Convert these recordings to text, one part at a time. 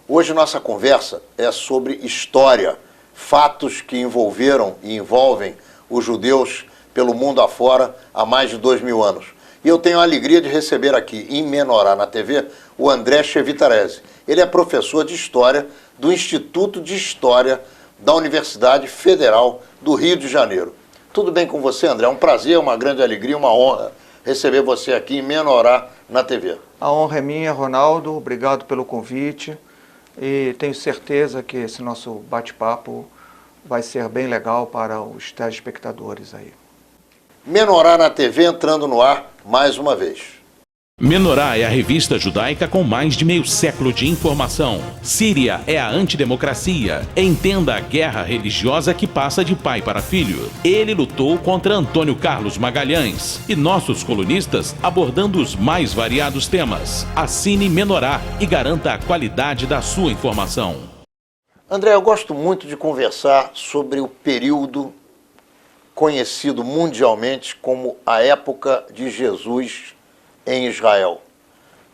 Hoje nossa conversa é sobre história, fatos que envolveram e envolvem os judeus pelo mundo afora há mais de 2000 anos. E eu tenho a alegria de receber aqui, em Menorá, na TV, o André Chevitarese. Ele é professor de História do Instituto de História da Universidade Federal do Rio de Janeiro. Tudo bem com você, André? É um prazer, uma grande alegria, uma honra receber você aqui em Menorá, na TV. A honra é minha, Ronaldo. Obrigado pelo convite. E tenho certeza que esse nosso bate-papo vai ser bem legal para os telespectadores aí. Menorá na TV entrando no ar mais uma vez. Menorá é a revista judaica com mais de meio século de informação. Síria é a antidemocracia. Entenda a guerra religiosa que passa de pai para filho. Ele lutou contra Antônio Carlos Magalhães. E nossos colunistas abordando os mais variados temas. Assine Menorá e garanta a qualidade da sua informação. André, eu gosto muito de conversar sobre o período conhecido mundialmente como a época de Jesus em Israel.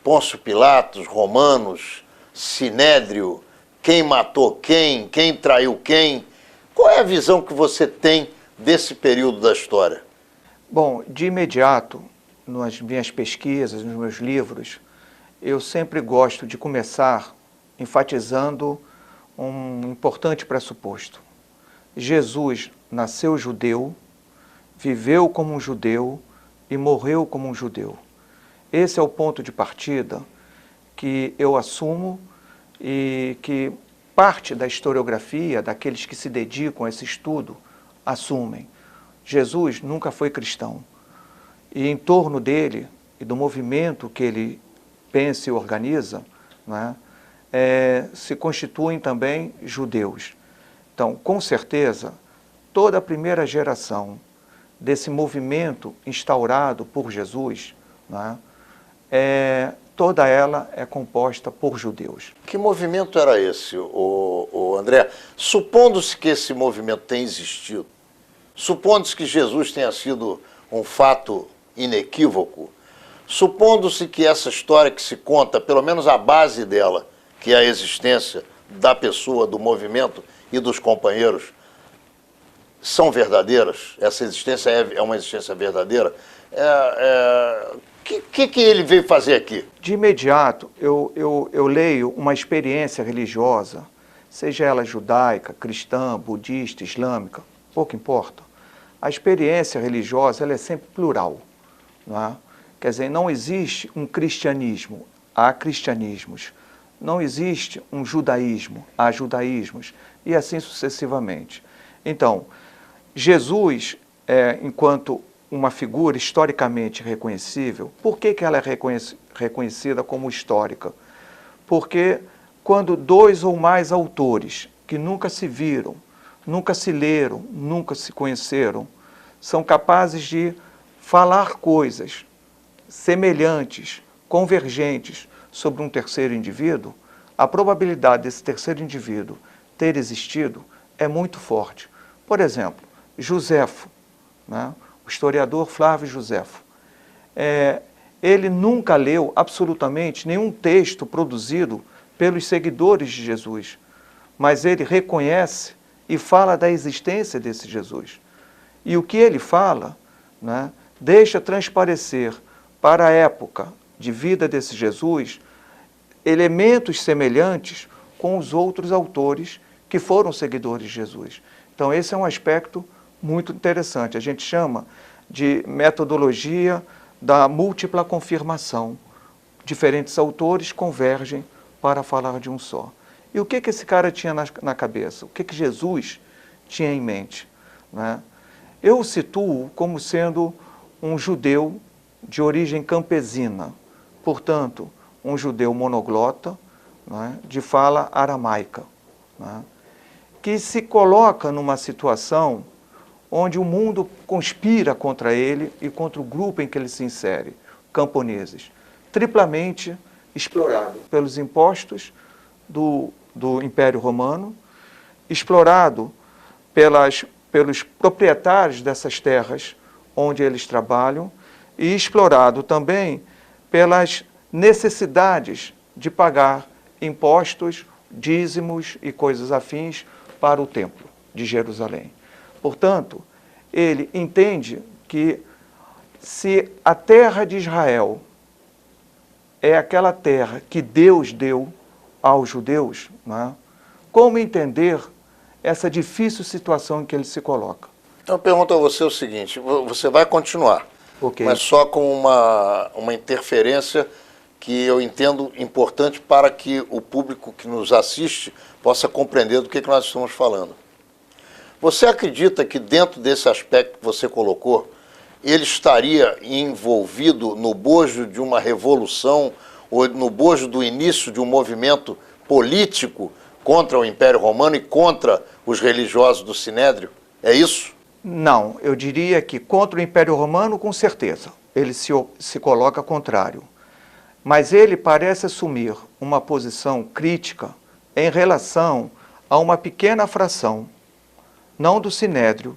Pôncio Pilatos, romanos, Sinédrio, quem matou quem traiu quem. Qual é a visão que você tem desse período da história? Bom, de imediato, nas minhas pesquisas, nos meus livros, eu sempre gosto de começar enfatizando um importante pressuposto. Jesus nasceu judeu, viveu como um judeu e morreu como um judeu. Esse é o ponto de partida que eu assumo e que parte da historiografia, daqueles que se dedicam a esse estudo, assumem. Jesus nunca foi cristão. E em torno dele e do movimento que ele pensa e organiza, né, se constituem também judeus. Então, com certeza, toda a primeira geração desse movimento instaurado por Jesus, né, toda ela é composta por judeus. Que movimento era esse, André? Supondo-se que esse movimento tenha existido, supondo-se que Jesus tenha sido um fato inequívoco, supondo-se que essa história que se conta, pelo menos a base dela, que é a existência da pessoa, do movimento e dos companheiros, são verdadeiras, essa existência é uma existência verdadeira, O que ele veio fazer aqui? De imediato, eu leio uma experiência religiosa, seja ela judaica, cristã, budista, islâmica, pouco importa. A experiência religiosa ela é sempre plural. Não é? Quer dizer, não existe um cristianismo, há cristianismos. Não existe um judaísmo, há judaísmos, e assim sucessivamente. Então, Jesus, enquanto uma figura historicamente reconhecível, por que ela é reconhecida como histórica? Porque quando dois ou mais autores que nunca se viram, nunca se leram, nunca se conheceram, são capazes de falar coisas semelhantes, convergentes sobre um terceiro indivíduo, a probabilidade desse terceiro indivíduo ter existido é muito forte. Por exemplo, Josefo, né? O historiador Flávio Josefo, ele nunca leu absolutamente nenhum texto produzido pelos seguidores de Jesus, mas ele reconhece e fala da existência desse Jesus. E o que ele fala, né, deixa transparecer para a época de vida desse Jesus elementos semelhantes com os outros autores que foram seguidores de Jesus. Então esse é um aspecto muito interessante. A gente chama de metodologia da múltipla confirmação. Diferentes autores convergem para falar de um só. E o que esse cara tinha na cabeça? O que Jesus tinha em mente? Né? Eu o situo como sendo um judeu de origem campesina, portanto, um judeu monoglota, né, de fala aramaica, né, que se coloca numa situação onde o mundo conspira contra ele e contra o grupo em que ele se insere, camponeses, triplamente explorado pelos impostos do Império Romano, explorado pelos proprietários dessas terras onde eles trabalham e explorado também pelas necessidades de pagar impostos dízimos e coisas afins para o templo de Jerusalém. Portanto, ele entende que se a terra de Israel é aquela terra que Deus deu aos judeus, né, como entender essa difícil situação em que ele se coloca? Então eu pergunto a você o seguinte, você vai continuar, Okay. mas só com uma interferência que eu entendo importante para que o público que nos assiste possa compreender do que nós estamos falando. Você acredita que dentro desse aspecto que você colocou, ele estaria envolvido no bojo de uma revolução ou no bojo do início de um movimento político contra o Império Romano e contra os religiosos do Sinédrio? É isso? Não, eu diria que contra o Império Romano, com certeza, ele se coloca contrário. Mas ele parece assumir uma posição crítica em relação a uma pequena fração, não do Sinédrio,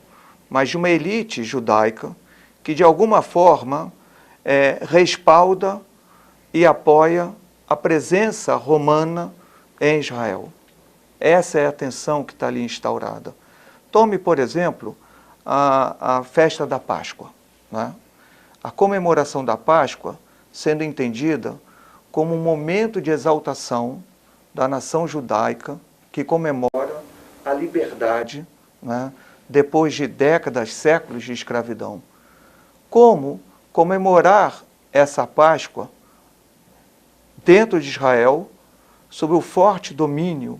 mas de uma elite judaica que de alguma forma respalda e apoia a presença romana em Israel. Essa é a tensão que está ali instaurada. Tome, por exemplo, a festa da Páscoa, né? A comemoração da Páscoa sendo entendida como um momento de exaltação da nação judaica que comemora a liberdade, né, depois de décadas, séculos de escravidão. Como comemorar essa Páscoa dentro de Israel sob o forte domínio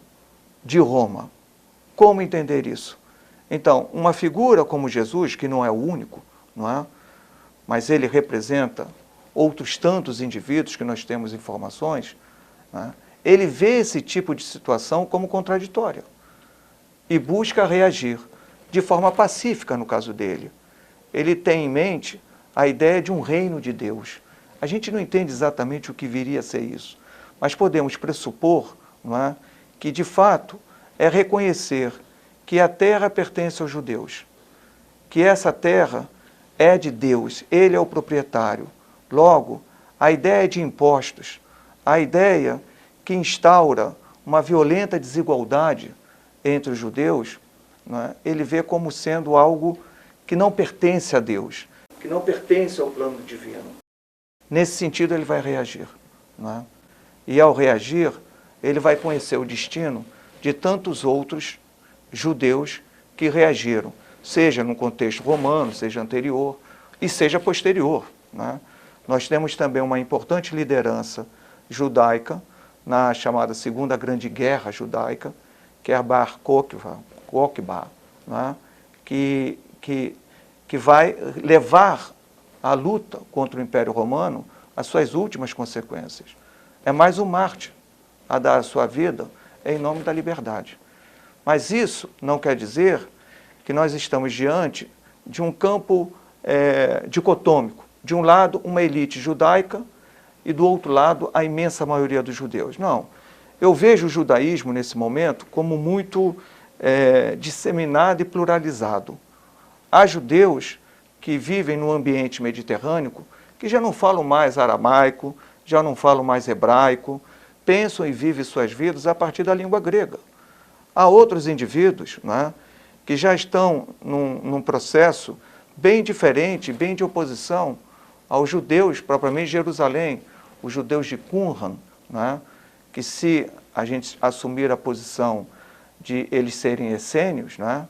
de Roma? Como entender isso? Então, uma figura como Jesus, que não é o único, não é? Mas ele representa outros tantos indivíduos que nós temos informações, né? Ele vê esse tipo de situação como contraditória e busca reagir de forma pacífica no caso dele. Ele tem em mente a ideia de um reino de Deus. A gente não entende exatamente o que viria a ser isso, mas podemos pressupor, não é, que de fato é reconhecer que a terra pertence aos judeus, que essa terra é de Deus, ele é o proprietário. Logo, a ideia de impostos, a ideia que instaura uma violenta desigualdade entre os judeus, né, ele vê como sendo algo que não pertence a Deus, que não pertence ao plano divino. Nesse sentido, ele vai reagir, né? E ao reagir, ele vai conhecer o destino de tantos outros judeus que reagiram, seja no contexto romano, seja anterior e seja posterior, né? Nós temos também uma importante liderança judaica na chamada Segunda Grande Guerra Judaica, que é a Bar Kokhba, né? que vai levar a luta contra o Império Romano às suas últimas consequências. É mais um mártir a dar a sua vida em nome da liberdade. Mas isso não quer dizer que nós estamos diante de um campo dicotômico. De um lado, uma elite judaica e do outro lado, a imensa maioria dos judeus. Não. Eu vejo o judaísmo, nesse momento, como muito disseminado e pluralizado. Há judeus que vivem no ambiente mediterrâneo, que já não falam mais aramaico, já não falam mais hebraico, pensam e vivem suas vidas a partir da língua grega. Há outros indivíduos, né, que já estão num processo bem diferente, bem de oposição aos judeus, propriamente de Jerusalém, os judeus de Qumran, né, que se a gente assumir a posição de eles serem essênios, né,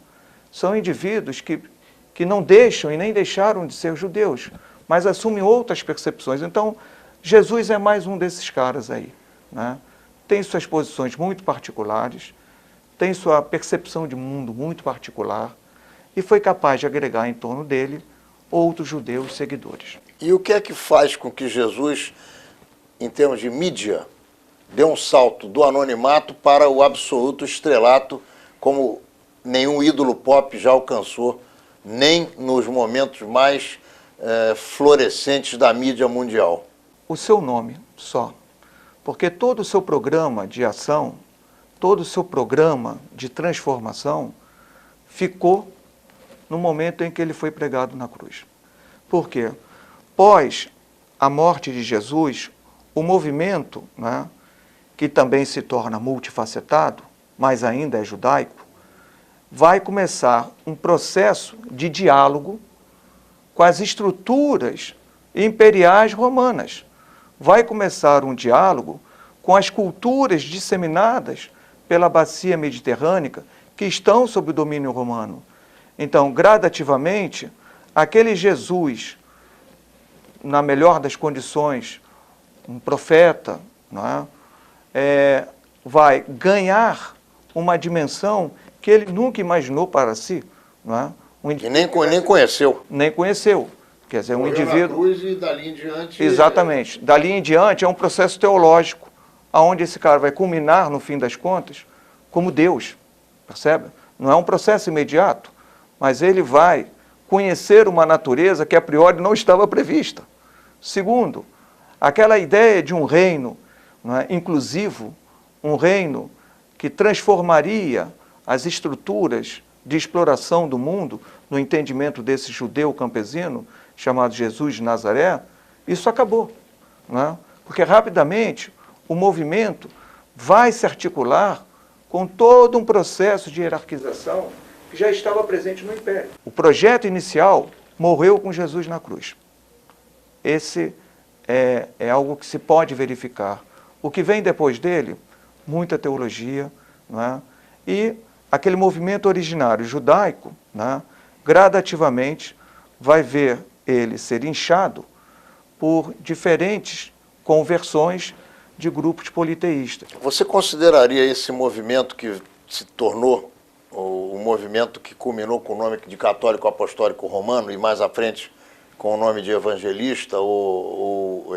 são indivíduos que não deixam e nem deixaram de ser judeus, mas assumem outras percepções. Então, Jesus é mais um desses caras aí, né? Tem suas posições muito particulares, tem sua percepção de mundo muito particular e foi capaz de agregar em torno dele outros judeus seguidores. E o que é que faz com que Jesus, em termos de mídia, dê um salto do anonimato para o absoluto estrelato, como nenhum ídolo pop já alcançou, nem nos momentos mais florescentes da mídia mundial? O seu nome só. Porque todo o seu programa de ação, todo o seu programa de transformação ficou no momento em que ele foi pregado na cruz. Por quê? Pós a morte de Jesus, o movimento, né, que também se torna multifacetado, mas ainda é judaico, vai começar um processo de diálogo com as estruturas imperiais romanas. Vai começar um diálogo com as culturas disseminadas pela bacia mediterrânea que estão sob o domínio romano. Então, gradativamente, aquele Jesus, na melhor das condições, um profeta, não é? Vai ganhar uma dimensão que ele nunca imaginou para si. Não é? E nem conheceu. Nem conheceu. Quer dizer, um indivíduo... Na cruz e dali em diante... Exatamente. Dali em diante é um processo teológico, onde esse cara vai culminar, no fim das contas, como Deus. Percebe? Não é um processo imediato, mas ele vai conhecer uma natureza que a priori não estava prevista. Segundo, aquela ideia de um reino, não é, inclusivo, um reino que transformaria as estruturas de exploração do mundo, no entendimento desse judeu campesino, chamado Jesus de Nazaré, isso acabou. Não é? Porque rapidamente o movimento vai se articular com todo um processo de hierarquização que já estava presente no Império. O projeto inicial morreu com Jesus na cruz. Esse é algo que se pode verificar. O que vem depois dele, muita teologia, não é? E aquele movimento originário judaico, né, gradativamente vai ver ele ser inchado por diferentes conversões de grupos politeístas. Você consideraria esse movimento que se tornou o movimento que culminou com o nome de católico apostólico romano e mais à frente com o nome de evangelista ou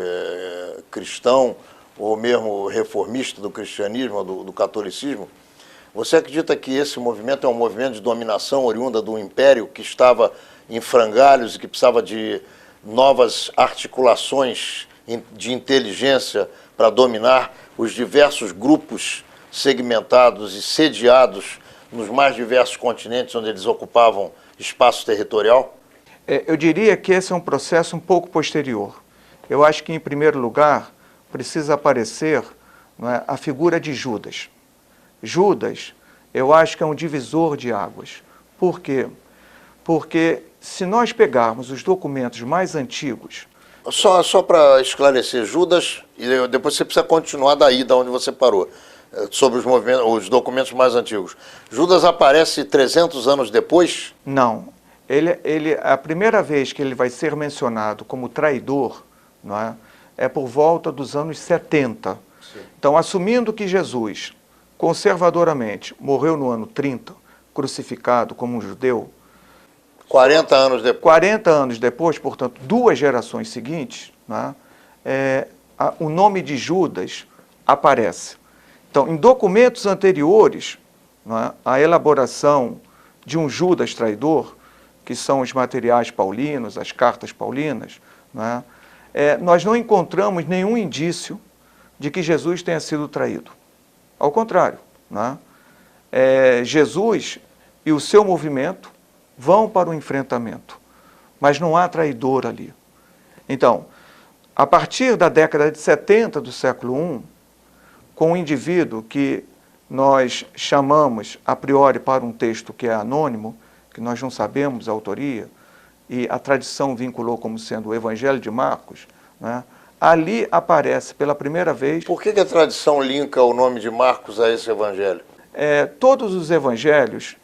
cristão ou mesmo reformista do cristianismo, do catolicismo? Você acredita que esse movimento é um movimento de dominação oriunda do império que estava em frangalhos e que precisava de novas articulações de inteligência para dominar os diversos grupos segmentados e sediados nos mais diversos continentes onde eles ocupavam espaço territorial? Eu diria que esse é um processo um pouco posterior. Eu acho que, em primeiro lugar, precisa aparecer, não é, a figura de Judas. Judas, eu acho que é um divisor de águas. Por quê? Porque se nós pegarmos os documentos mais antigos... Só para esclarecer, Judas, e depois você precisa continuar daí, da onde você parou, sobre os documentos mais antigos. Judas aparece 300 anos depois? Não. A primeira vez que ele vai ser mencionado como traidor, não é por volta dos anos 70. Sim. Então, assumindo que Jesus, conservadoramente, morreu no ano 30, crucificado como um judeu... 40 anos depois. 40 anos depois, portanto, 2 gerações seguintes, né, o nome de Judas aparece. Então, em documentos anteriores, né, a elaboração de um Judas traidor, que são os materiais paulinos, as cartas paulinas, né, nós não encontramos nenhum indício de que Jesus tenha sido traído. Ao contrário, né, Jesus e o seu movimento vão para o enfrentamento, mas não há traidor ali. Então, a partir da década de 70 do século I, com um indivíduo que nós chamamos, a priori, para um texto que é anônimo, que nós não sabemos a autoria, e a tradição vinculou como sendo o Evangelho de Marcos, né, ali aparece pela primeira vez... Por que a tradição linka o nome de Marcos a esse evangelho? Todos os evangelhos,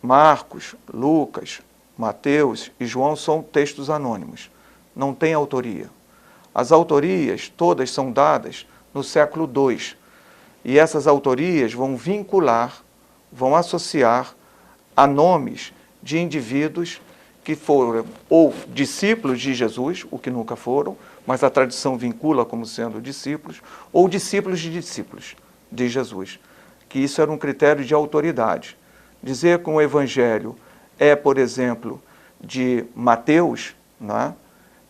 Marcos, Lucas, Mateus e João, são textos anônimos, não têm autoria. As autorias todas são dadas no século II, e essas autorias vão vincular, vão associar a nomes de indivíduos que foram ou discípulos de Jesus, o que nunca foram, mas a tradição vincula como sendo discípulos, ou discípulos de Jesus, que isso era um critério de autoridade. Dizer que um evangelho é, por exemplo, de Mateus, não é?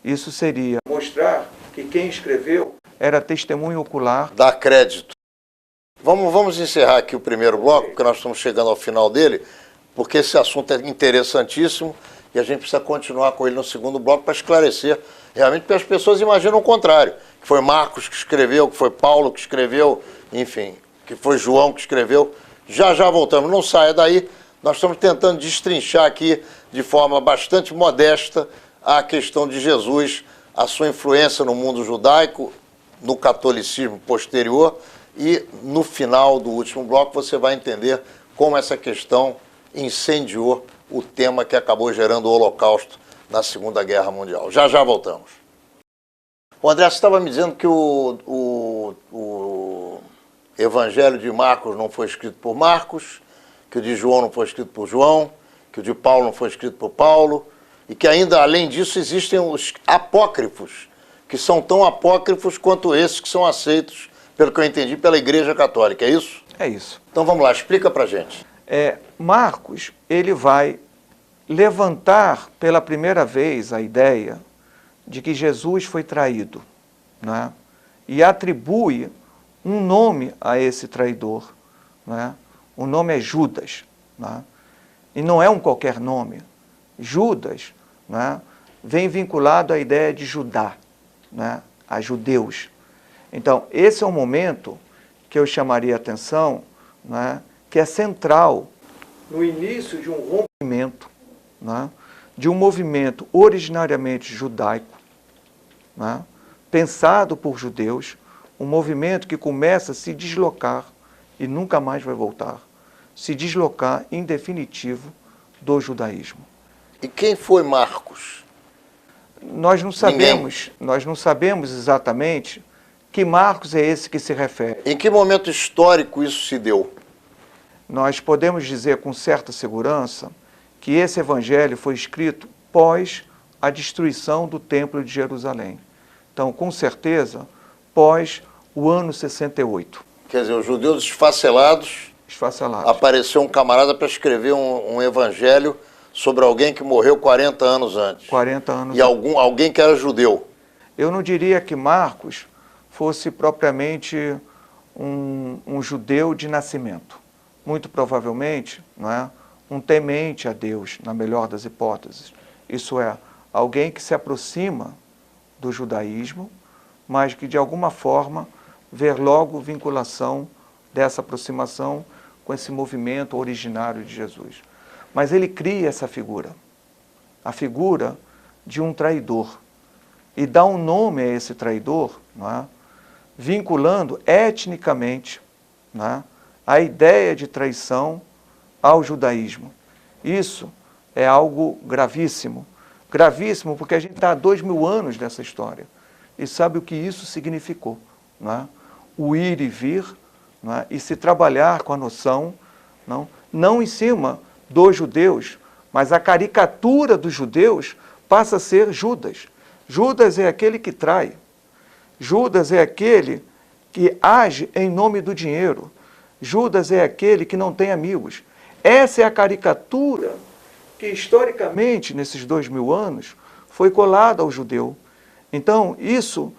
Isso seria mostrar que quem escreveu era testemunho ocular. Dá crédito. Vamos encerrar aqui o primeiro bloco, porque nós estamos chegando ao final dele, porque esse assunto é interessantíssimo e a gente precisa continuar com ele no segundo bloco para esclarecer realmente, porque as pessoas imaginam o contrário, que foi Marcos que escreveu, que foi Paulo que escreveu, enfim, que foi João que escreveu. Já voltamos, não saia daí, nós estamos tentando destrinchar aqui de forma bastante modesta a questão de Jesus, a sua influência no mundo judaico, no catolicismo posterior, e no final do último bloco você vai entender como essa questão incendiou o tema que acabou gerando o Holocausto na Segunda Guerra Mundial. Já voltamos. O André, você estava me dizendo que o Evangelho de Marcos não foi escrito por Marcos, que o de João não foi escrito por João, que o de Paulo não foi escrito por Paulo, e que ainda, além disso, existem os apócrifos, que são tão apócrifos quanto esses que são aceitos, pelo que eu entendi, pela Igreja Católica. É isso? É isso. Então vamos lá, explica pra gente. Marcos, ele vai levantar pela primeira vez a ideia de que Jesus foi traído, né? E atribui um nome a esse traidor, né? O nome é Judas, né? E não é um qualquer nome. Judas, né, vem vinculado à ideia de Judá, né, a judeus. Então, esse é um momento que eu chamaria a atenção, né, que é central no início de um rompimento, né, de um movimento originariamente judaico, né, pensado por judeus, um movimento que começa a se deslocar e nunca mais vai voltar, se deslocar em definitivo do judaísmo. E quem foi Marcos? Nós não sabemos exatamente que Marcos é esse que se refere. Em que momento histórico isso se deu? Nós podemos dizer com certa segurança que esse evangelho foi escrito pós a destruição do Templo de Jerusalém. Então, com certeza, pós o ano 68. Quer dizer, os judeus esfacelados, apareceu um camarada para escrever um evangelho sobre alguém que morreu 40 anos antes. 40 anos e alguém que era judeu. Eu não diria que Marcos fosse propriamente um judeu de nascimento. Muito provavelmente, não é, um temente a Deus, na melhor das hipóteses. Isso é, alguém que se aproxima do judaísmo, mas que de alguma forma vê logo vinculação dessa aproximação com esse movimento originário de Jesus. Mas ele cria essa figura, a figura de um traidor, e dá um nome a esse traidor, não é? Vinculando etnicamente, não é, a ideia de traição ao judaísmo. Isso é algo gravíssimo, gravíssimo porque a gente está há 2000 anos nessa história e sabe o que isso significou, não é? O ir e vir, não é? E se trabalhar com a noção, não em cima dos judeus, mas a caricatura dos judeus passa a ser Judas. Judas é aquele que trai. Judas é aquele que age em nome do dinheiro. Judas é aquele que não tem amigos. Essa é a caricatura que, historicamente, nesses 2000 anos, foi colada ao judeu. Então, isso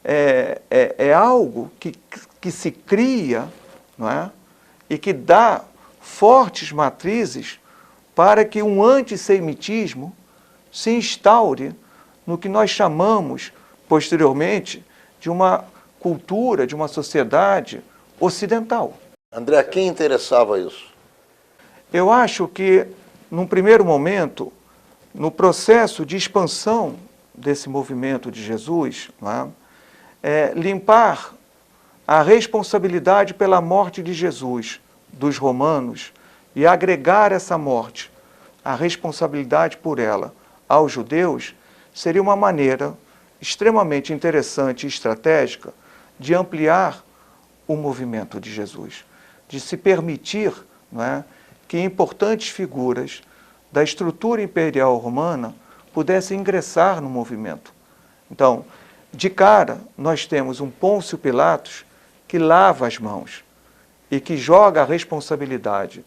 é algo que se cria, não é? E que dá fortes matrizes para que um antissemitismo se instaure no que nós chamamos, posteriormente, de uma cultura, de uma sociedade ocidental. André, quem interessava isso? Eu acho que, num primeiro momento, no processo de expansão desse movimento de Jesus, não é, limpar a responsabilidade pela morte de Jesus dos romanos e agregar essa morte, a responsabilidade por ela, aos judeus, seria uma maneira extremamente interessante e estratégica de ampliar o movimento de Jesus, de se permitir, não é, que importantes figuras da estrutura imperial romana pudessem ingressar no movimento. Então, de cara, nós temos um Pôncio Pilatos que lava as mãos e que joga a responsabilidade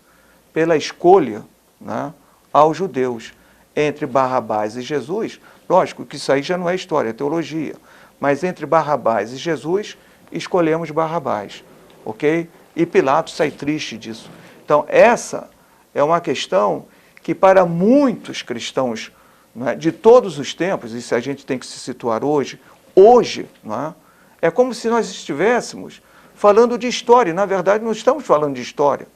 pela escolha, né, aos judeus entre Barrabás e Jesus. Lógico que isso aí já não é história, é teologia, mas entre Barrabás e Jesus, escolhemos Barrabás, ok? E Pilatos sai triste disso. Então, essa é uma questão que para muitos cristãos não é, de todos os tempos, e se a gente tem que se situar hoje, não é como se nós estivéssemos falando de história, e na verdade não estamos falando de história.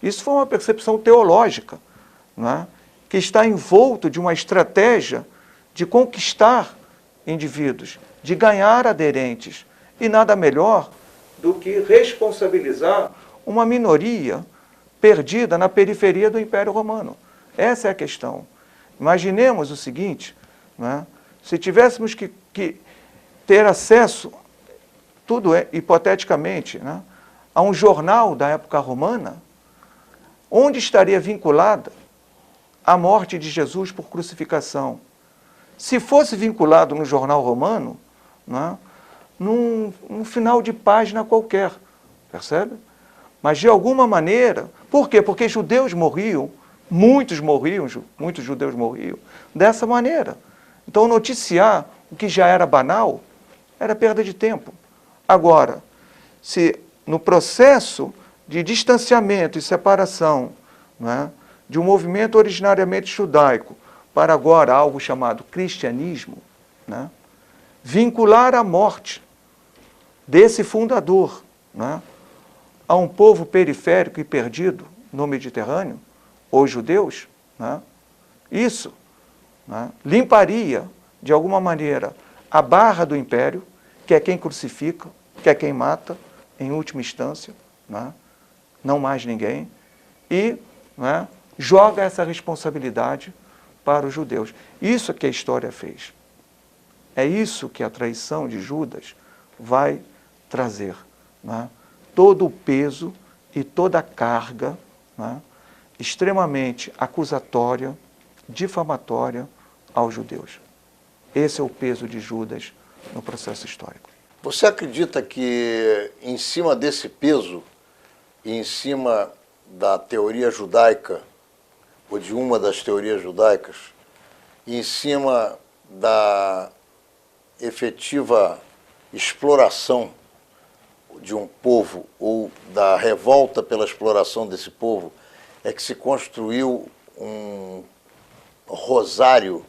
Isso foi uma percepção teológica, não é, que está envolto de uma estratégia de conquistar indivíduos, de ganhar aderentes, e nada melhor do que responsabilizar uma minoria perdida na periferia do Império Romano. Essa é a questão. Imaginemos o seguinte, né? Se tivéssemos que ter acesso, tudo é hipoteticamente, né, a um jornal da época romana, onde estaria vinculada a morte de Jesus por crucificação? Se fosse vinculado no jornal romano, né, num final de página qualquer, percebe? Mas de alguma maneira, por quê? Porque judeus morriam, muitos judeus morriam dessa maneira. Então noticiar o que já era banal era perda de tempo. Agora, se no processo de distanciamento e separação, né, de um movimento originariamente judaico para agora algo chamado cristianismo, né, vincular a morte desse fundador, né, a um povo periférico e perdido no Mediterrâneo, os judeus, né, isso, né, limparia, de alguma maneira, a barra do império, que é quem crucifica, que é quem mata, em última instância, né, não mais ninguém, e, né, joga essa responsabilidade para os judeus. Isso é que a história fez. É isso que a traição de Judas vai trazer, né, todo o peso e toda a carga, né, extremamente acusatória, difamatória aos judeus. Esse é o peso de Judas no processo histórico. Você acredita que em cima desse peso e em cima da teoria judaica, ou de uma das teorias judaicas, e em cima da efetiva exploração de um povo ou da revolta pela exploração desse povo, é que se construiu um rosário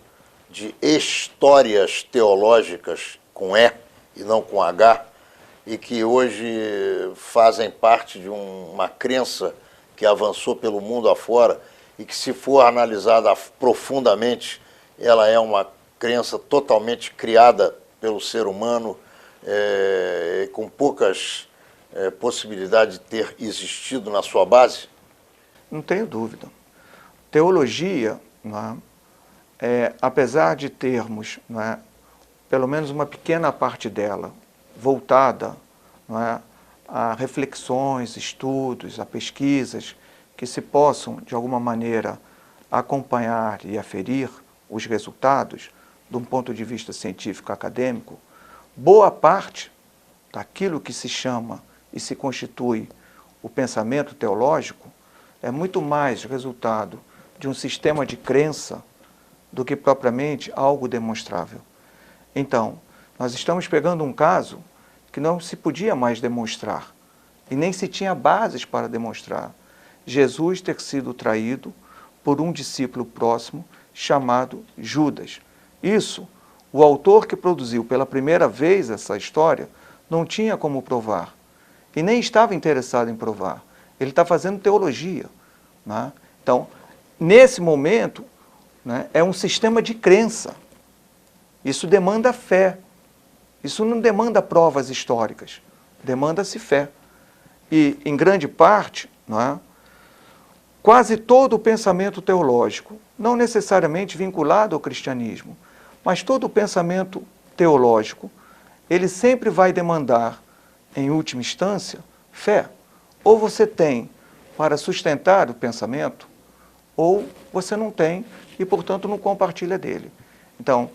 de histórias teológicas com E e não com H, e que hoje fazem parte de uma crença que avançou pelo mundo afora e que, se for analisada profundamente, ela é uma crença totalmente criada pelo ser humano, com poucas possibilidades de ter existido na sua base? Não tenho dúvida. Teologia, né, apesar de termos, né, pelo menos uma pequena parte dela voltada, né, a reflexões, estudos, a pesquisas que se possam, de alguma maneira, acompanhar e aferir os resultados de um ponto de vista científico acadêmico, boa parte daquilo que se chama e se constitui o pensamento teológico é muito mais resultado de um sistema de crença do que propriamente algo demonstrável. Então, nós estamos pegando um caso que não se podia mais demonstrar e nem se tinha bases para demonstrar. Jesus ter sido traído por um discípulo próximo chamado Judas. Isso, o autor que produziu pela primeira vez essa história não tinha como provar e nem estava interessado em provar. Ele está fazendo teologia, né? Então, nesse momento, né, é um sistema de crença. Isso demanda fé. Isso não demanda provas históricas. Demanda-se fé. E, em grande parte, não é, quase todo o pensamento teológico, não necessariamente vinculado ao cristianismo, mas todo o pensamento teológico, ele sempre vai demandar, em última instância, fé. Ou você tem para sustentar o pensamento, ou você não tem e, portanto, não compartilha dele. Então,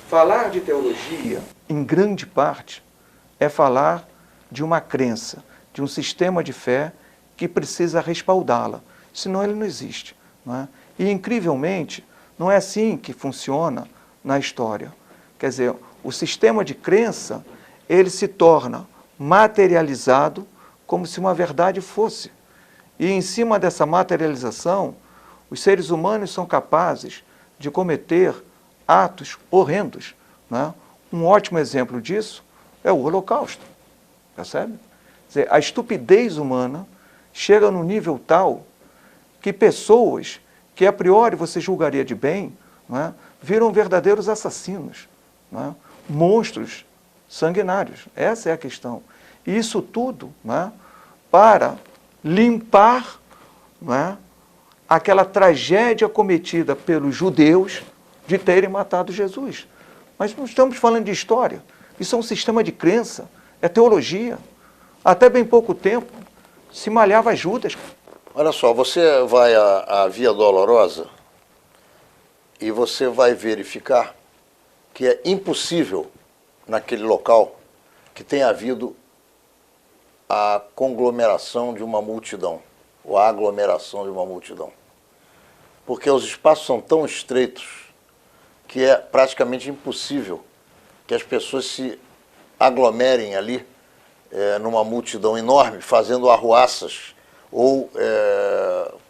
falar de teologia, em grande parte, é falar de uma crença, de um sistema de fé que precisa respaldá-la, senão ele não existe, não é? E, incrivelmente, não é assim que funciona na história. Quer dizer, o sistema de crença, ele se torna materializado como se uma verdade fosse. E, em cima dessa materialização, os seres humanos são capazes de cometer atos horrendos. Né? Um ótimo exemplo disso é o Holocausto, percebe? Quer dizer, a estupidez humana chega num nível tal que pessoas que a priori você julgaria de bem, né, viram verdadeiros assassinos, né, monstros sanguinários. Essa é a questão. E isso tudo, né, para limpar, né, aquela tragédia cometida pelos judeus de terem matado Jesus. Mas não estamos falando de história. Isso é um sistema de crença, é teologia. Até bem pouco tempo se malhava Judas. Olha só, você vai à Via Dolorosa e você vai verificar que é impossível naquele local que tenha havido a conglomeração de uma multidão, ou a aglomeração de uma multidão. Porque os espaços são tão estreitos que é praticamente impossível que as pessoas se aglomerem ali numa multidão enorme, fazendo arruaças ou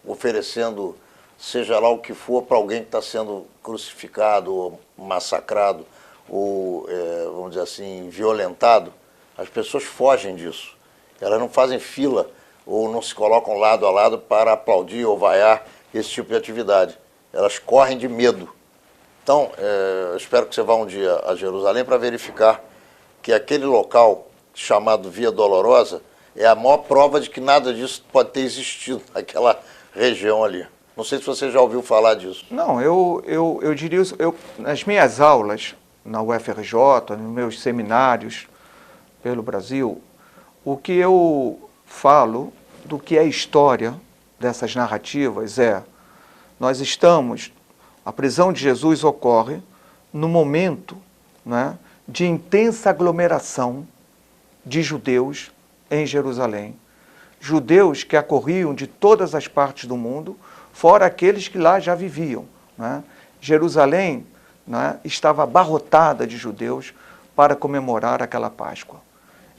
oferecendo seja lá o que for para alguém que está sendo crucificado ou massacrado ou, vamos dizer assim, violentado. As pessoas fogem disso. Elas não fazem fila ou não se colocam lado a lado para aplaudir ou vaiar esse tipo de atividade. Elas correm de medo. Então, eu espero que você vá um dia a Jerusalém para verificar que aquele local chamado Via Dolorosa é a maior prova de que nada disso pode ter existido naquela região ali. Não sei se você já ouviu falar disso. Não, eu diria, nas minhas aulas na UFRJ, nos meus seminários pelo Brasil, o que eu falo do que é história dessas narrativas nós estamos, a prisão de Jesus ocorre no momento, né, de intensa aglomeração de judeus em Jerusalém. Judeus que acorriam de todas as partes do mundo, fora aqueles que lá já viviam. Né? Jerusalém, né, estava abarrotada de judeus para comemorar aquela Páscoa.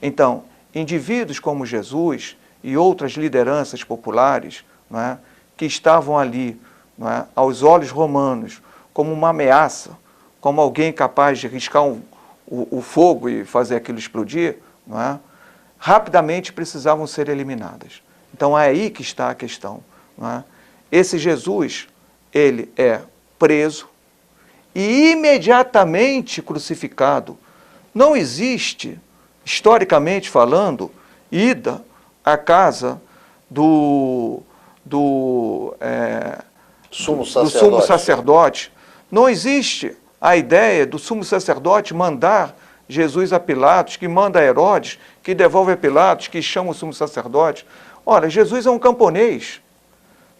Então, indivíduos como Jesus e outras lideranças populares, né, que estavam ali, né, aos olhos romanos como uma ameaça, como alguém capaz de riscar o fogo e fazer aquilo explodir, né, rapidamente precisavam ser eliminadas. Então é aí que está a questão. Né? Esse Jesus, ele é preso e imediatamente crucificado. Não existe, historicamente falando, ida à casa do sumo sacerdote. Não existe a ideia do sumo sacerdote mandar Jesus a Pilatos, que manda a Herodes, que devolve a Pilatos, que chama o sumo sacerdote. Ora, Jesus é um camponês.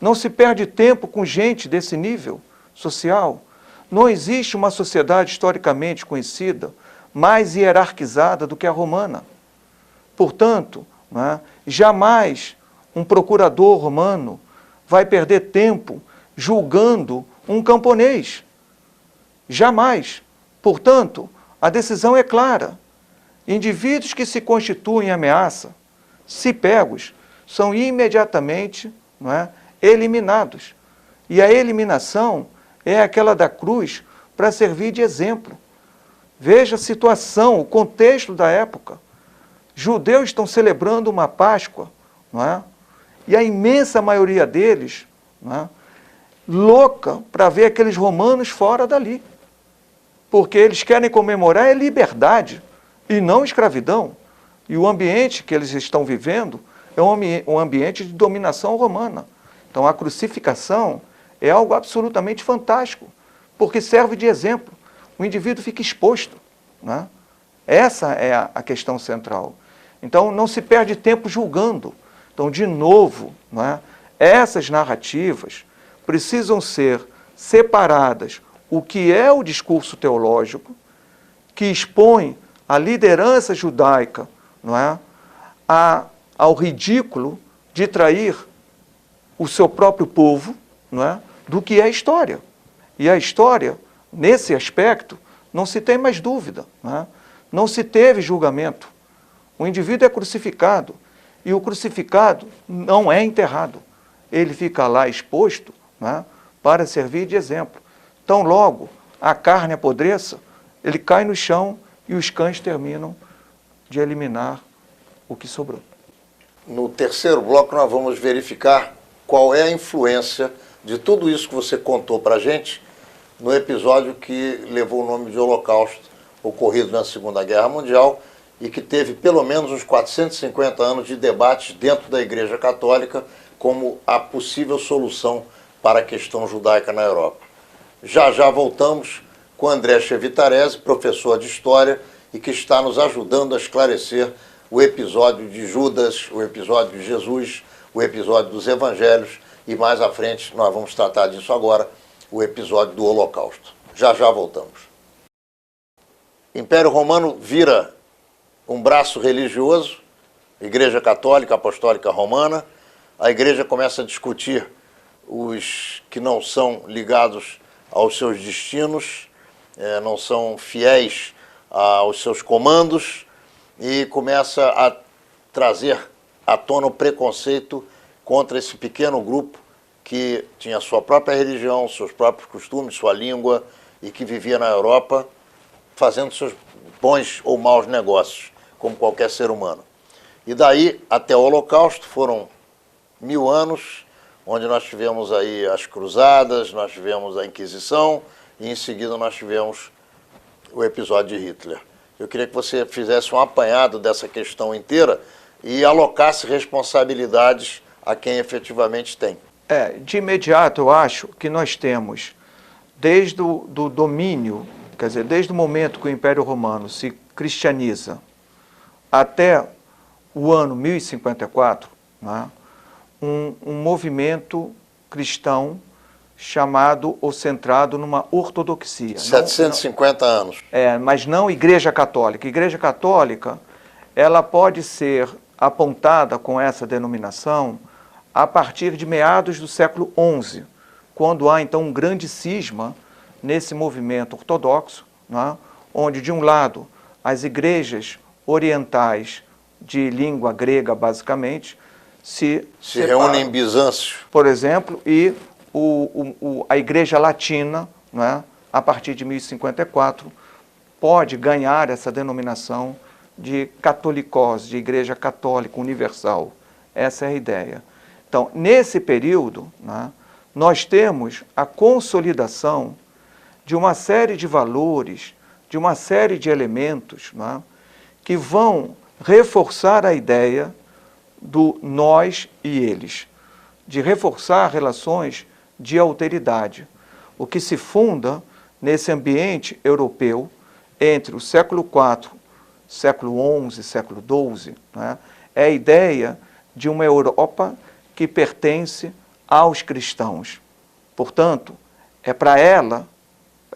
Não se perde tempo com gente desse nível social. Não existe uma sociedade historicamente conhecida mais hierarquizada do que a romana. Portanto, né, jamais um procurador romano vai perder tempo julgando um camponês. Jamais. Portanto, a decisão é clara. Indivíduos que se constituem ameaça, se pegos, são imediatamente, não é, eliminados. E a eliminação é aquela da cruz para servir de exemplo. Veja a situação, o contexto da época. Judeus estão celebrando uma Páscoa, não é? E a imensa maioria deles, não é, louca para ver aqueles romanos fora dali. Porque eles querem comemorar a liberdade e não escravidão. E o ambiente que eles estão vivendo é um ambiente de dominação romana. Então a crucificação é algo absolutamente fantástico, porque serve de exemplo. O indivíduo fica exposto. Né? Essa é a questão central. Então não se perde tempo julgando. Então, de novo, né, essas narrativas precisam ser separadas. O que é o discurso teológico, que expõe a liderança judaica, não é, ao ridículo de trair o seu próprio povo, não é, do que é a história. E a história, nesse aspecto, não se tem mais dúvida. Não é? Não se teve julgamento. O indivíduo é crucificado e o crucificado não é enterrado. Ele fica lá exposto, não é, para servir de exemplo. Então, logo, a carne apodreça, ele cai no chão e os cães terminam de eliminar o que sobrou. No terceiro bloco nós vamos verificar qual é a influência de tudo isso que você contou para a gente no episódio que levou o nome de Holocausto, ocorrido na Segunda Guerra Mundial, e que teve pelo menos uns 450 anos de debates dentro da Igreja Católica como a possível solução para a questão judaica na Europa. Já já voltamos com André Chevitarese, professor de História, e que está nos ajudando a esclarecer o episódio de Judas, o episódio de Jesus, o episódio dos Evangelhos, e mais à frente, nós vamos tratar disso agora, o episódio do Holocausto. Já já voltamos. Império Romano vira um braço religioso, Igreja Católica Apostólica Romana. A Igreja começa a discutir os que não são ligados aos seus destinos, não são fiéis aos seus comandos, e começa a trazer à tona o preconceito contra esse pequeno grupo que tinha sua própria religião, seus próprios costumes, sua língua, e que vivia na Europa fazendo seus bons ou maus negócios, como qualquer ser humano. E daí até o Holocausto foram 1000 anos, onde nós tivemos aí as cruzadas, nós tivemos a Inquisição, e em seguida nós tivemos o episódio de Hitler. Eu queria que você fizesse um apanhado dessa questão inteira e alocasse responsabilidades a quem efetivamente tem. De imediato, eu acho que nós temos, desde o domínio, quer dizer, desde o momento que o Império Romano se cristianiza até o ano 1054, né, um movimento cristão chamado ou centrado numa ortodoxia. 750 anos. Mas não Igreja Católica. Igreja Católica, ela pode ser apontada com essa denominação a partir de meados do século XI, quando há então um grande cisma nesse movimento ortodoxo, né, onde de um lado as igrejas orientais de língua grega, basicamente, se reúnem em Bizâncio, por exemplo, e a Igreja Latina, né, a partir de 1054, pode ganhar essa denominação de catolicós, de Igreja Católica Universal. Essa é a ideia. Então, nesse período, né, nós temos a consolidação de uma série de valores, de uma série de elementos, né, que vão reforçar a ideia do nós e eles, de reforçar relações de alteridade, o que se funda nesse ambiente europeu entre o século IV, século XI, século XII, né, é a ideia de uma Europa que pertence aos cristãos. Portanto, é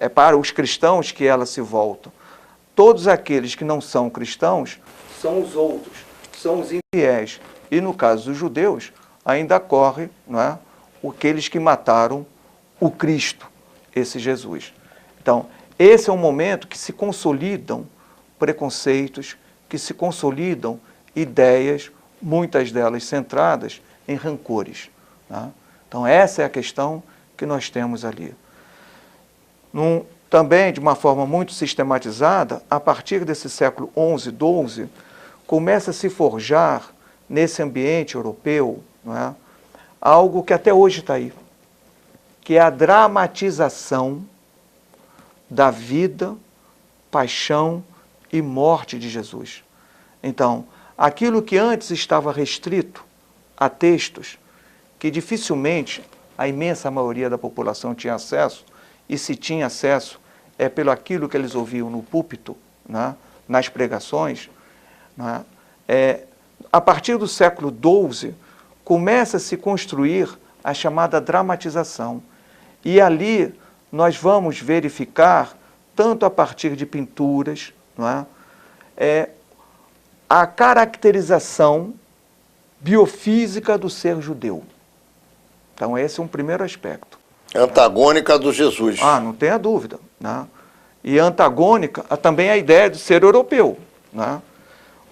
para os cristãos que ela se volta. Todos aqueles que não são cristãos são os outros, são os infiéis. E no caso dos judeus, ainda corre, não é, aqueles que mataram o Cristo, esse Jesus. Então, esse é um momento que se consolidam preconceitos, que se consolidam ideias, muitas delas centradas em rancores. Né? Então, essa é a questão que nós temos ali. Também, de uma forma muito sistematizada, a partir desse século XI, XII, começa a se forjar nesse ambiente europeu, não é, algo que até hoje está aí, que é a dramatização da vida, paixão e morte de Jesus. Então, aquilo que antes estava restrito a textos que dificilmente a imensa maioria da população tinha acesso, e se tinha acesso é pelo aquilo que eles ouviam no púlpito, né, nas pregações, né, a partir do século XII, começa a se construir a chamada dramatização. E ali nós vamos verificar, tanto a partir de pinturas, não é, a caracterização biofísica do ser judeu. Então esse é um primeiro aspecto. Antagônica do Jesus. Não tenha dúvida. Né? E antagônica também a ideia de ser europeu. Né?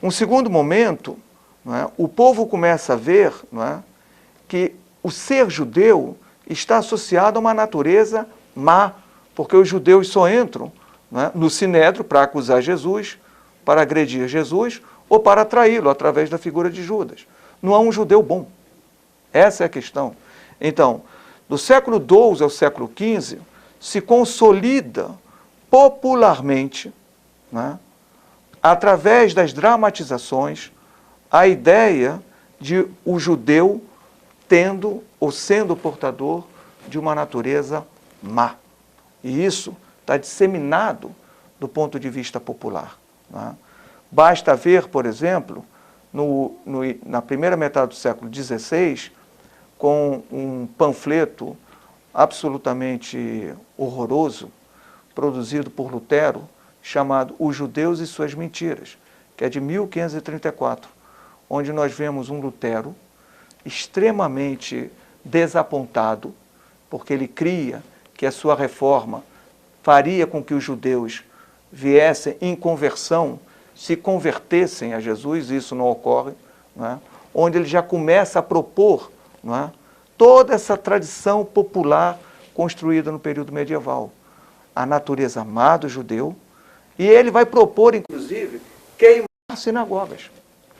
Um segundo momento, não é, o povo começa a ver, não é, que o ser judeu está associado a uma natureza má, porque os judeus só entram, né, no Sinédrio para acusar Jesus, para agredir Jesus ou para traí-lo através da figura de Judas. Não há um judeu bom. Essa é a questão. Então, do século XII ao século XV, se consolida popularmente, né, através das dramatizações, a ideia de o judeu tendo ou sendo portador de uma natureza má. E isso está disseminado do ponto de vista popular, né? Basta ver, por exemplo, na primeira metade do século XVI, com um panfleto absolutamente horroroso, produzido por Lutero, chamado Os Judeus e Suas Mentiras, que é de 1534, onde nós vemos um Lutero extremamente desapontado, porque ele cria que a sua reforma faria com que os judeus viessem em conversão, se convertessem a Jesus, isso não ocorre, não é? Onde ele já começa a propor, não é, toda essa tradição popular construída no período medieval, a natureza má do judeu, e ele vai propor, inclusive, queimar sinagogas.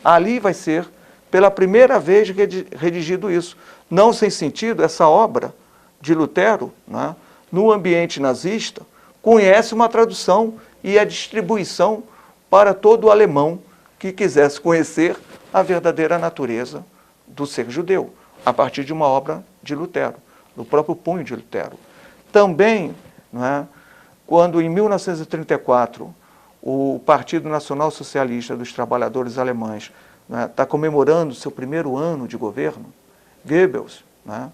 Ali vai ser, pela primeira vez, redigido isso. Não sem sentido, essa obra de Lutero, né, no ambiente nazista, conhece uma tradução e a distribuição para todo o alemão que quisesse conhecer a verdadeira natureza do ser judeu, a partir de uma obra de Lutero, do próprio punho de Lutero. Também, não é, quando em 1934 o Partido Nacional Socialista dos Trabalhadores Alemães está comemorando seu primeiro ano de governo, Goebbels, né,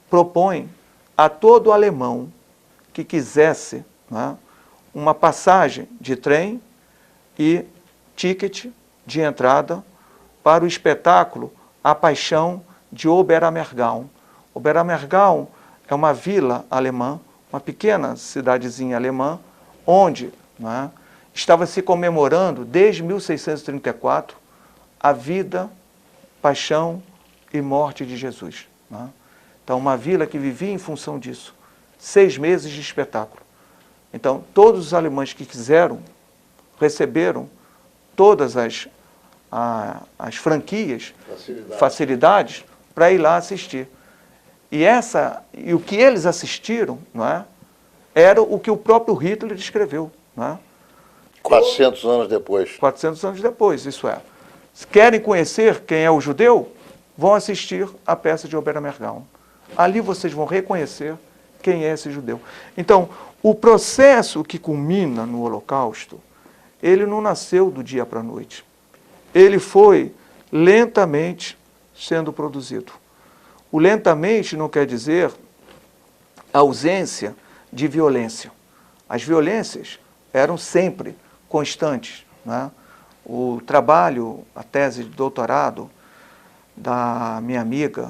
propõe a todo alemão que quisesse, né, uma passagem de trem e ticket de entrada para o espetáculo A Paixão de Oberammergau. Oberammergau é uma vila alemã, uma pequena cidadezinha alemã, onde, né, estava se comemorando, desde 1634, a vida, paixão e morte de Jesus, né? Então, uma vila que vivia em função disso. 6 meses de espetáculo. Então, todos os alemães que quiseram, receberam todas as franquias, facilidades, para ir lá assistir. E o que eles assistiram, não é, era o que o próprio Hitler descreveu, não é? 400 anos depois. 400 anos depois, isso é. Se querem conhecer quem é o judeu, vão assistir a peça de Oberammergau. Ali vocês vão reconhecer quem é esse judeu. Então, o processo que culmina no Holocausto, ele não nasceu do dia para a noite. Ele foi lentamente sendo produzido. O lentamente não quer dizer ausência de violência. As violências eram sempre constantes, né? O trabalho, a tese de doutorado da minha amiga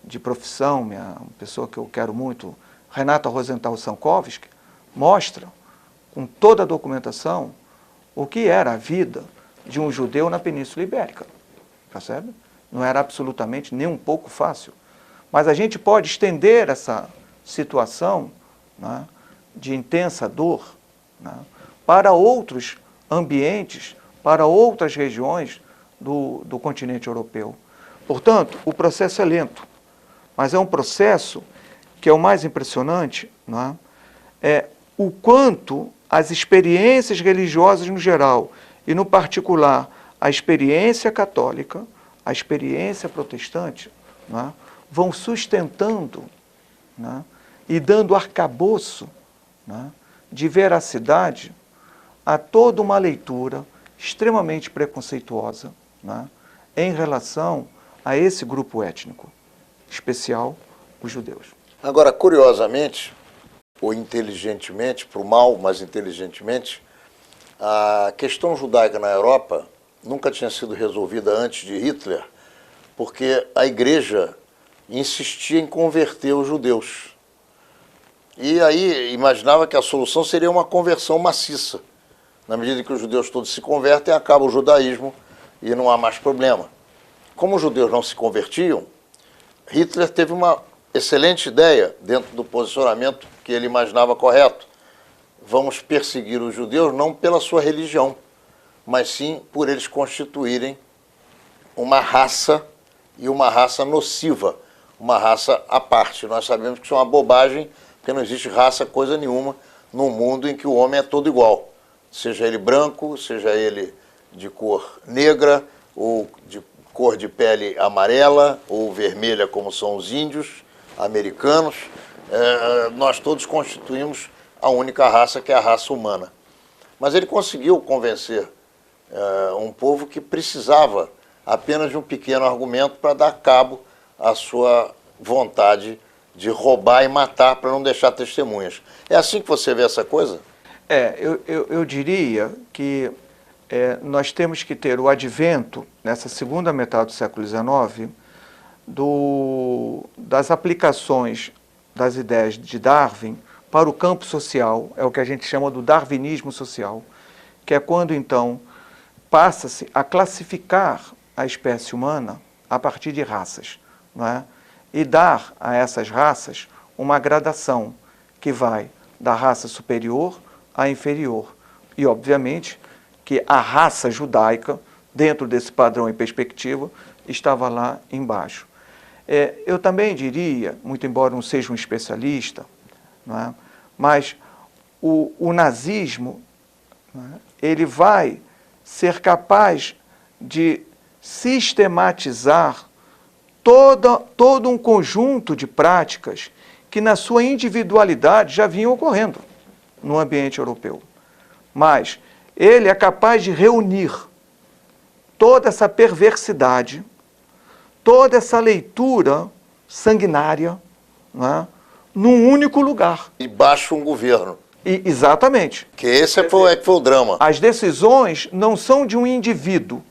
de profissão, uma pessoa que eu quero muito, Renata Rosenthal Sankovski, mostra, com toda a documentação, o que era a vida de um judeu na Península Ibérica. Percebe? Não era absolutamente nem um pouco fácil. Mas a gente pode estender essa situação, né, de intensa dor, né, para outros ambientes, para outras regiões do continente europeu. Portanto, o processo é lento, mas é um processo que é o mais impressionante, né, é o quanto as experiências religiosas no geral, e no particular a experiência católica, a experiência protestante, né, vão sustentando, né, e dando arcabouço, né, de veracidade a toda uma leitura extremamente preconceituosa, né, em relação a esse grupo étnico, especial os judeus. Agora, curiosamente, ou inteligentemente, para o mal, mas inteligentemente, a questão judaica na Europa nunca tinha sido resolvida antes de Hitler, porque a igreja insistia em converter os judeus. E aí imaginava que a solução seria uma conversão maciça. Na medida que os judeus todos se convertem, acaba o judaísmo e não há mais problema. Como os judeus não se convertiam, Hitler teve uma excelente ideia dentro do posicionamento que ele imaginava correto. vamos perseguir os judeus não pela sua religião, mas sim por eles constituírem uma raça, e uma raça nociva, uma raça à parte. Nós sabemos que isso é uma bobagem, porque não existe raça coisa nenhuma num mundo em que o homem é todo igual, seja ele branco, seja ele de cor negra, ou de cor de pele amarela, ou vermelha, como são os índios americanos. Nós todos constituímos a única raça, que é a raça humana. Mas ele conseguiu convencer um povo que precisava apenas de um pequeno argumento para dar cabo à sua vontade de roubar e matar para não deixar testemunhas. É assim que você vê essa coisa? Eu diria que nós temos que ter o advento, nessa segunda metade do século XIX, das aplicações das ideias de Darwin para o campo social, é o que a gente chama do darwinismo social, que é quando, então, passa-se a classificar a espécie humana a partir de raças, não é? E dar a essas raças uma gradação que vai da raça superior à inferior. E, obviamente, que a raça judaica, dentro desse padrão e perspectiva, estava lá embaixo. Eu também diria, muito embora não seja um especialista, não é? Mas o nazismo, não é? Ele vai ser capaz de sistematizar todo um conjunto de práticas que, na sua individualidade, já vinham ocorrendo no ambiente europeu. Mas ele é capaz de reunir toda essa perversidade, toda essa leitura sanguinária, não é? Num único lugar. E baixa um governo. Exatamente. Que esse foi o drama. As decisões não são de um indivíduo.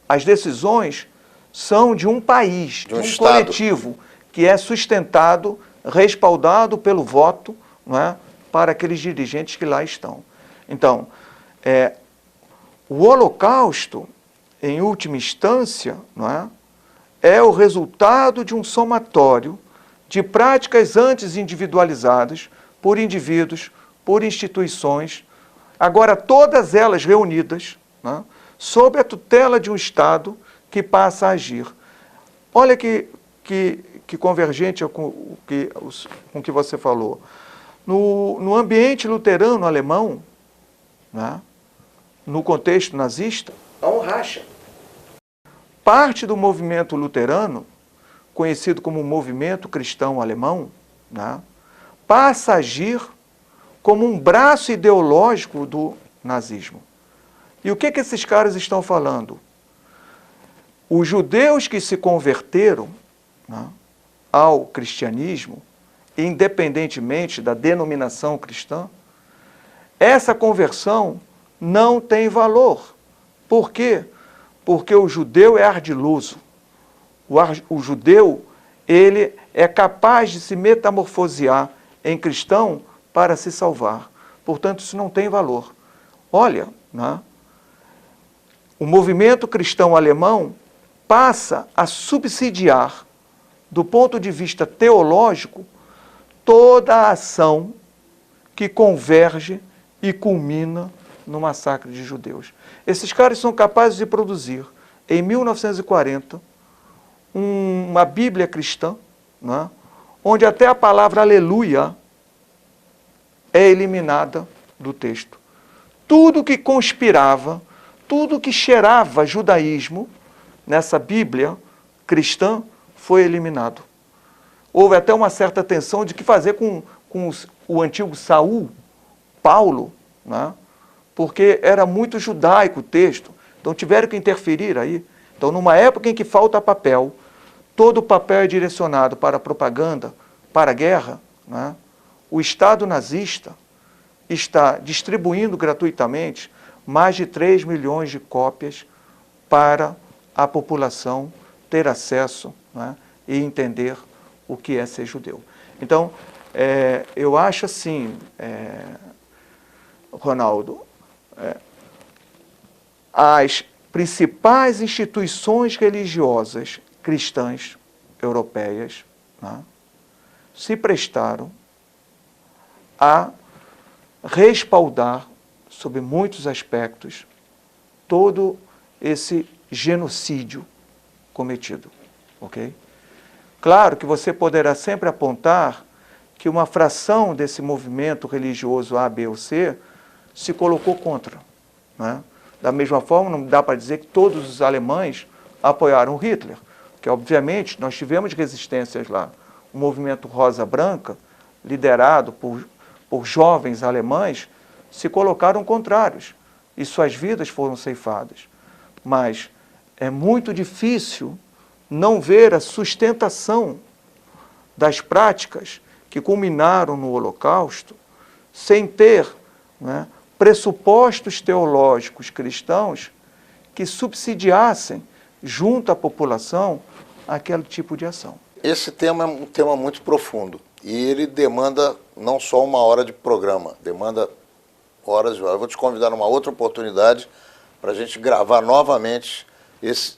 As decisões são de um país, de um Estado coletivo, que é sustentado, respaldado pelo voto, não é? Para aqueles dirigentes que lá estão. Então, o Holocausto, em última instância, não é o resultado de um somatório de práticas antes individualizadas por indivíduos, por instituições, agora todas elas reunidas, né, sob a tutela de um Estado que passa a agir. Olha que convergente com o que você falou. No ambiente luterano alemão, né, no contexto nazista, há um racha. Parte do movimento luterano, conhecido como movimento cristão alemão, né, passa a agir como um braço ideológico do nazismo. E o que esses caras estão falando? Os judeus que se converteram, né, ao cristianismo, independentemente da denominação cristã, essa conversão não tem valor. Por quê? Porque o judeu é ardiloso. O judeu, ele é capaz de se metamorfosear em cristão para se salvar. Portanto, isso não tem valor. Olha, né? O movimento cristão alemão passa a subsidiar, do ponto de vista teológico, toda a ação que converge e culmina no massacre de judeus. Esses caras são capazes de produzir, em 1940, uma Bíblia cristã, né, onde até a palavra aleluia é eliminada do texto. Tudo que conspirava, tudo que cheirava judaísmo nessa Bíblia cristã foi eliminado. Houve até uma certa tensão de que fazer com o antigo Saul, Paulo, né? Porque era muito judaico o texto, então tiveram que interferir aí. Então, numa época em que falta papel, todo o papel é direcionado para a propaganda, para a guerra, né? O Estado nazista está distribuindo gratuitamente mais de 3 milhões de cópias para a população ter acesso, né, e entender o que é ser judeu. Então, eu acho assim, Ronaldo, as principais instituições religiosas cristãs europeias, né, se prestaram a respaldar, sob muitos aspectos, todo esse genocídio cometido, ok? Claro que você poderá sempre apontar que uma fração desse movimento religioso A, B ou C se colocou contra, né? Da mesma forma, não dá para dizer que todos os alemães apoiaram Hitler, porque, obviamente, nós tivemos resistências lá. O movimento Rosa Branca, liderado por jovens alemães, se colocaram contrários e suas vidas foram ceifadas. Mas é muito difícil não ver a sustentação das práticas que culminaram no Holocausto sem ter, né, pressupostos teológicos cristãos que subsidiassem, junto à população, aquele tipo de ação. Esse tema é um tema muito profundo e ele demanda não só uma hora de programa, demanda horas e horas. Eu vou te convidar numa outra oportunidade para a gente gravar novamente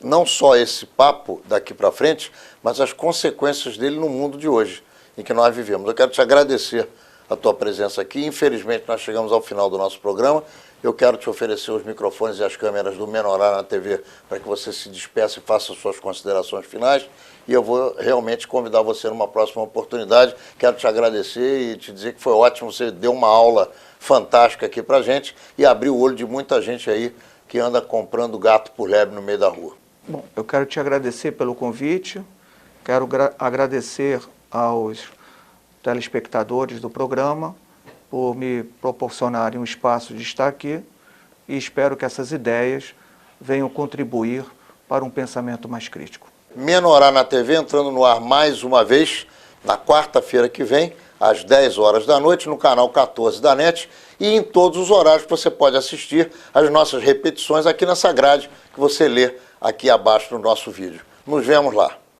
não só esse papo daqui para frente, mas as consequências dele no mundo de hoje, em que nós vivemos. Eu quero te agradecer a tua presença aqui. Infelizmente, nós chegamos ao final do nosso programa. Eu quero te oferecer os microfones e as câmeras do Menorá na TV para que você se despeça e faça suas considerações finais. E eu vou realmente convidar você numa próxima oportunidade. Quero te agradecer e te dizer que foi ótimo. Você deu uma aula fantástica aqui para a gente e abriu o olho de muita gente aí que anda comprando gato por lebre no meio da rua. Bom, eu quero te agradecer pelo convite. Quero agradecer aos telespectadores do programa por me proporcionarem um espaço de estar aqui e espero que essas ideias venham contribuir para um pensamento mais crítico. Menorá na TV entrando no ar mais uma vez na quarta-feira que vem, às 10 horas da noite, no canal 14 da NET e em todos os horários que você pode assistir as nossas repetições aqui nessa grade que você lê aqui abaixo no nosso vídeo. Nos vemos lá.